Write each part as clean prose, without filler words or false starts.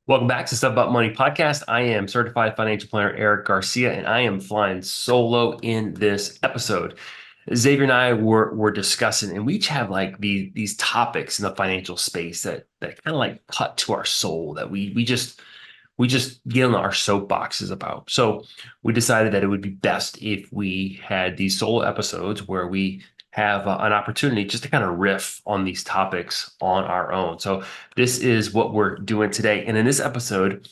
Welcome back to Stuff About Money podcast. I am certified financial planner Erik Garcia, and I am flying solo in this episode. Xavier and I were discussing, and we each have like these topics in the financial space that kind of like cut to our soul that we just get on our soapboxes about. So we decided that it would be best if we had these solo episodes where we have an opportunity just to kind of riff on these topics on our own. So this is what we're doing today. And in this episode,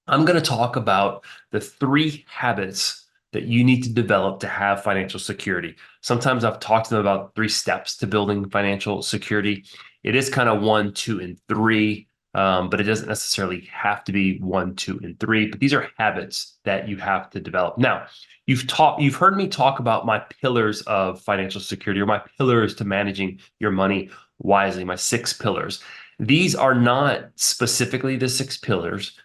I'm going to talk about the three habits that you need to develop to have financial security. Sometimes I've talked to them about three steps to building financial security. It is kind of one, two, and three, but it doesn't necessarily have to be one, two, and three. But these are habits that you have to develop. Now, you've heard me talk about my pillars of financial security or my pillars to managing your money wisely, my six pillars. These are not specifically the six pillars.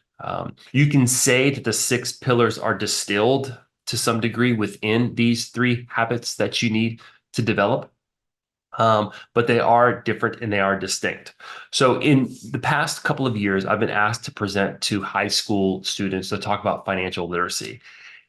You can say that the six pillars are distilled to some degree within these three habits that you need to develop, but they are different and they are distinct. So, in the past couple of years, I've been asked to present to high school students to talk about financial literacy.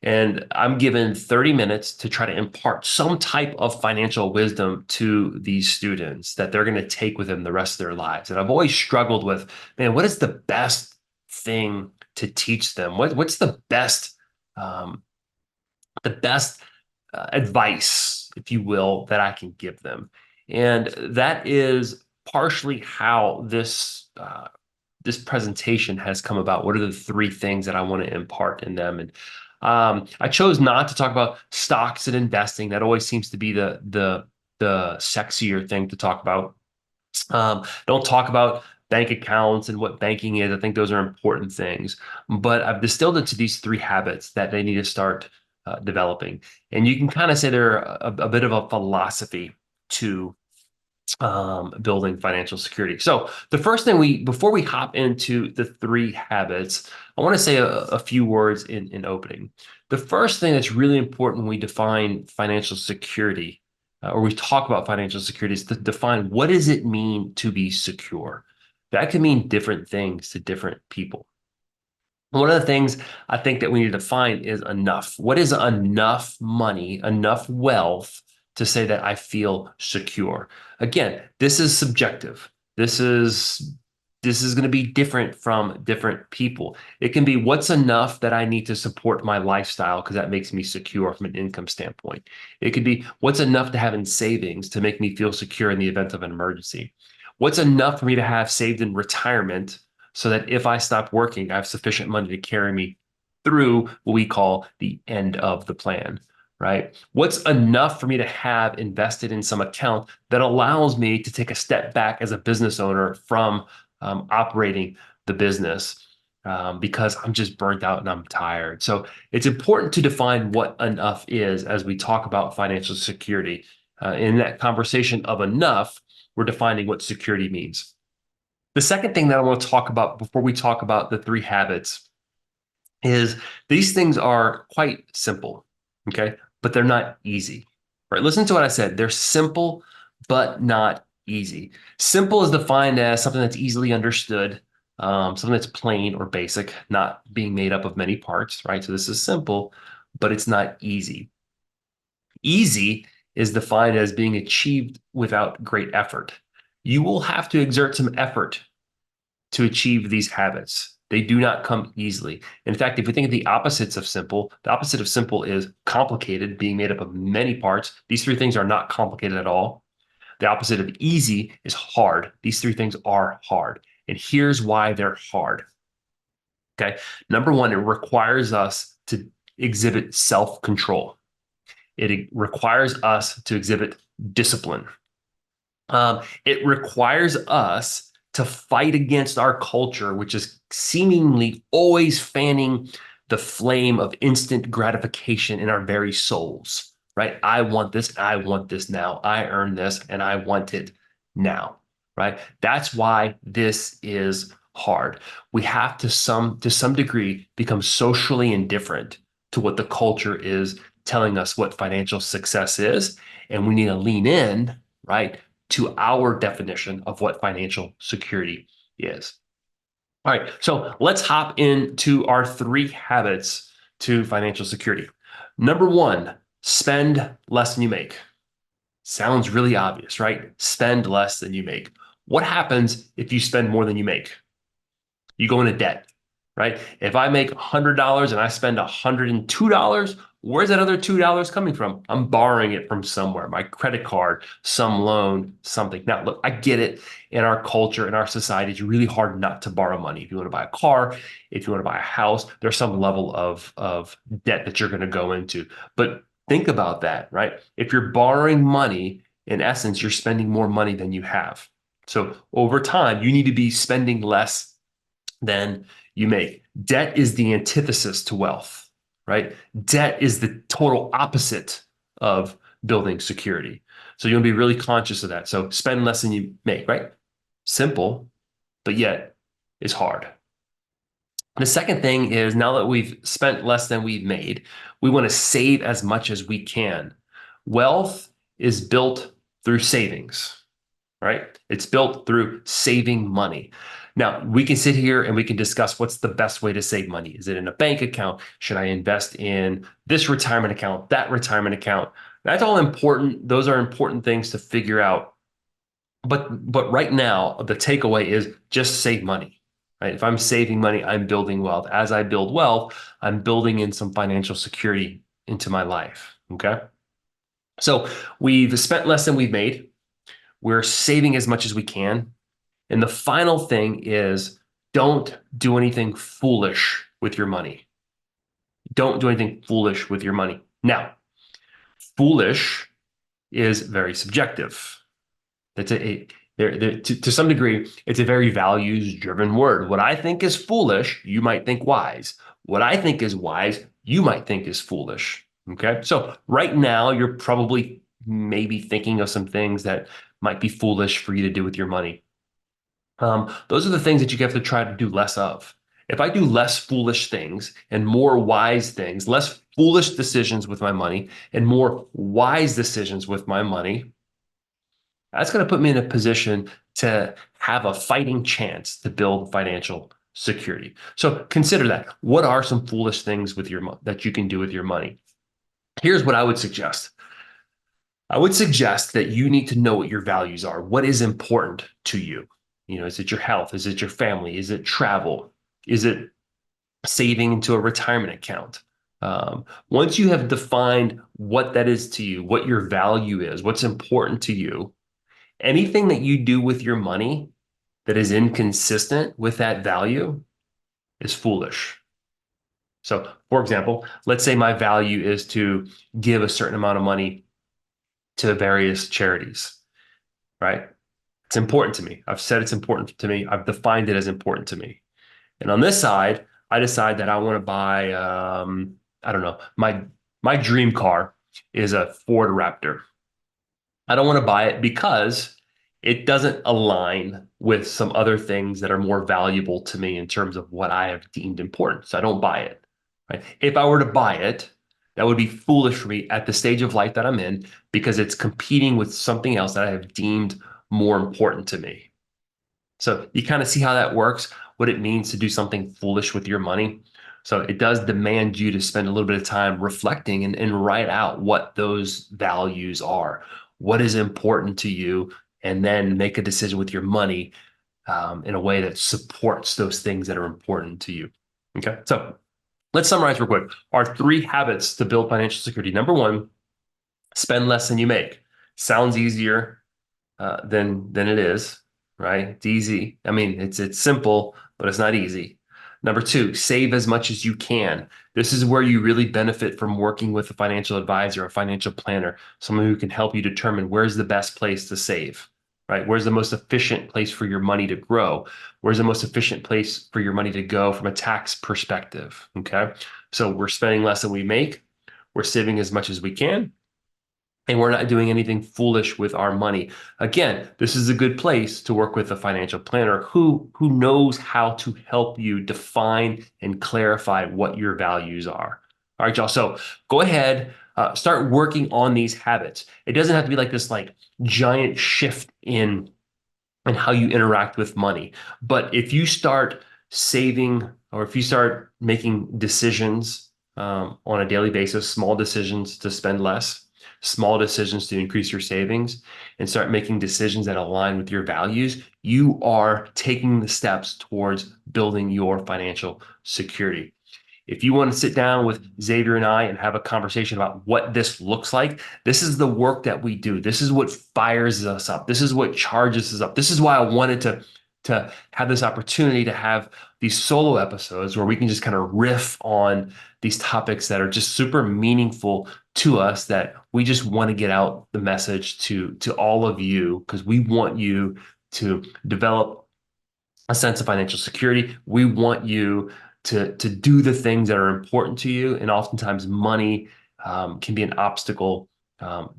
And I'm given 30 minutes to try to impart some type of financial wisdom to these students that they're going to take with them the rest of their lives. And I've always struggled with, man, what is the best thing to teach them? What's um, the best advice, if you will, that I can give them? And that is partially how this presentation has come about. What are the three things that I want to impart in them? And I chose not to talk about stocks and investing. That always seems to be the sexier thing to talk about. Don't talk about bank accounts and what banking is. I think those are important things, but I've distilled into these three habits that they need to start developing. And you can kind of say they're a bit of a philosophy to building financial security. So the first thing before we hop into the three habits, I want to say a few words in opening. The first thing that's really important when we define financial security, or we talk about financial security, is to define what does it mean to be secure. That can mean different things to different people. One of the things I think that we need to define is enough. What is enough money, enough wealth to say that I feel secure? Again, this is subjective. This is going to be different from different people. It can be what's enough that I need to support my lifestyle because that makes me secure from an income standpoint. It could be what's enough to have in savings to make me feel secure in the event of an emergency. What's enough for me to have saved in retirement so that if I stop working, I have sufficient money to carry me through what we call the end of the plan, right? What's enough for me to have invested in some account that allows me to take a step back as a business owner from operating the business because I'm just burnt out and I'm tired. So it's important to define what enough is as we talk about financial security. In that conversation of enough, we're defining what security means. The second thing that I want to talk about before we talk about the three habits is these things are quite simple, okay? But they're not easy, right? Listen to what I said. They're simple, but not easy. Simple is defined as something that's easily understood, something that's plain or basic, not being made up of many parts, right? So this is simple, but it's not easy. Easy is defined as being achieved without great effort. You will have to exert some effort to achieve these habits. They do not come easily. In fact, if we think of the opposites of simple, the opposite of simple is complicated, being made up of many parts. These three things are not complicated at all. The opposite of easy is hard. These three things are hard. And here's why they're hard. Okay. Number one, it requires us to exhibit self control, it requires us to exhibit discipline. It requires us to fight against our culture, which is seemingly always fanning the flame of instant gratification in our very souls, right? I want this, I want this now. I earn this, and I want it now, right? That's why this is hard. We have to some degree become socially indifferent to what the culture is telling us what financial success is, and we need to lean in, right, to our definition of what financial security is. All right, so let's hop into our 3 habits to financial security. Number 1, spend less than you make. Sounds really obvious, right? Spend less than you make. What happens if you spend more than you make? You go into debt, right? If I make $100 and I spend $102, where's that other $2 coming from? I'm borrowing it from somewhere, my credit card, some loan, something. Now, look, I get it. In our culture, in our society, it's really hard not to borrow money. If you want to buy a car, if you want to buy a house, there's some level of debt that you're going to go into. But think about that, right? If you're borrowing money, in essence, you're spending more money than you have. So over time, you need to be spending less than you make. Debt is the antithesis to wealth, right? Debt is the total opposite of building security. So you'll be really conscious of that. So spend less than you make, right? Simple, but yet it's hard. The second thing is now that we've spent less than we've made, we want to save as much as we can. Wealth is built through savings, right? It's built through saving money. Now, we can sit here and we can discuss what's the best way to save money. Is it in a bank account? Should I invest in this retirement account, that retirement account? That's all important. Those are important things to figure out. But right now, the takeaway is just save money. Right? If I'm saving money, I'm building wealth. As I build wealth, I'm building in some financial security into my life. Okay. So we've spent less than we've made. We're saving as much as we can. And the final thing is don't do anything foolish with your money. Don't do anything foolish with your money. Now, foolish is very subjective. That's to some degree, it's a very values driven word. What I think is foolish, you might think wise. What I think is wise, you might think is foolish. Okay. So right now, you're probably maybe thinking of some things that might be foolish for you to do with your money. Those are the things that you have to try to do less of. If I do less foolish things and more wise things, less foolish decisions with my money and more wise decisions with my money, that's going to put me in a position to have a fighting chance to build financial security. So consider that. What are some foolish things with your that you can do with your money? Here's what I would suggest. I would suggest that you need to know what your values are. What is important to you? Is it your health? Is it your family? Is it travel? Is it saving into a retirement account? Once you have defined what that is to you, what your value is, what's important to you, anything that you do with your money that is inconsistent with that value is foolish. So, for example, let's say my value is to give a certain amount of money to various charities, right? It's important to me. I've said it's important to me. I've defined it as important to me. And on this side, I decide that I want to buy, I don't know, my dream car is a Ford Raptor. I don't want to buy it because it doesn't align with some other things that are more valuable to me in terms of what I have deemed important. So I don't buy it. Right? If I were to buy it, that would be foolish for me at the stage of life that I'm in because it's competing with something else that I have deemed more important to me. So you kind of see how that works, what it means to do something foolish with your money. So it does demand you to spend a little bit of time reflecting and write out what those values are, what is important to you, and then make a decision with your money in a way that supports those things that are important to you. Okay, so let's summarize real quick. Our 3 habits to build financial security. Number 1, spend less than you make. Sounds easier than it is, right? It's easy. I mean, it's simple, but it's not easy. Number 2, save as much as you can. This is where you really benefit from working with a financial advisor, a financial planner, someone who can help you determine where's the best place to save, right? Where's the most efficient place for your money to grow? Where's the most efficient place for your money to go from a tax perspective? Okay. So we're spending less than we make. We're saving as much as we can, and we're not doing anything foolish with our money. Again, this is a good place to work with a financial planner who knows how to help you define and clarify what your values are. All right, y'all. So go ahead, start working on these habits. It doesn't have to be like this like giant shift in how you interact with money. But if you start saving, or if you start making decisions on a daily basis, small decisions to spend less, small decisions to increase your savings, and start making decisions that align with your values, you are taking the steps towards building your financial security. If you want to sit down with Xavier and I and have a conversation about what this looks like, this is the work that we do. This is what fires us up. This is what charges us up. This is why I wanted to have this opportunity to have these solo episodes where we can just kind of riff on these topics that are just super meaningful to us, that we just want to get out the message to all of you, because we want you to develop a sense of financial security. We want you to do the things that are important to you, and oftentimes money can be an obstacle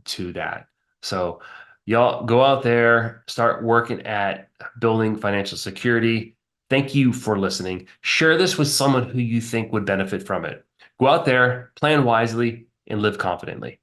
to that. So y'all go out there, start working at building financial security. Thank you for listening. Share this with someone who you think would benefit from it. Go out there, plan wisely, and live confidently.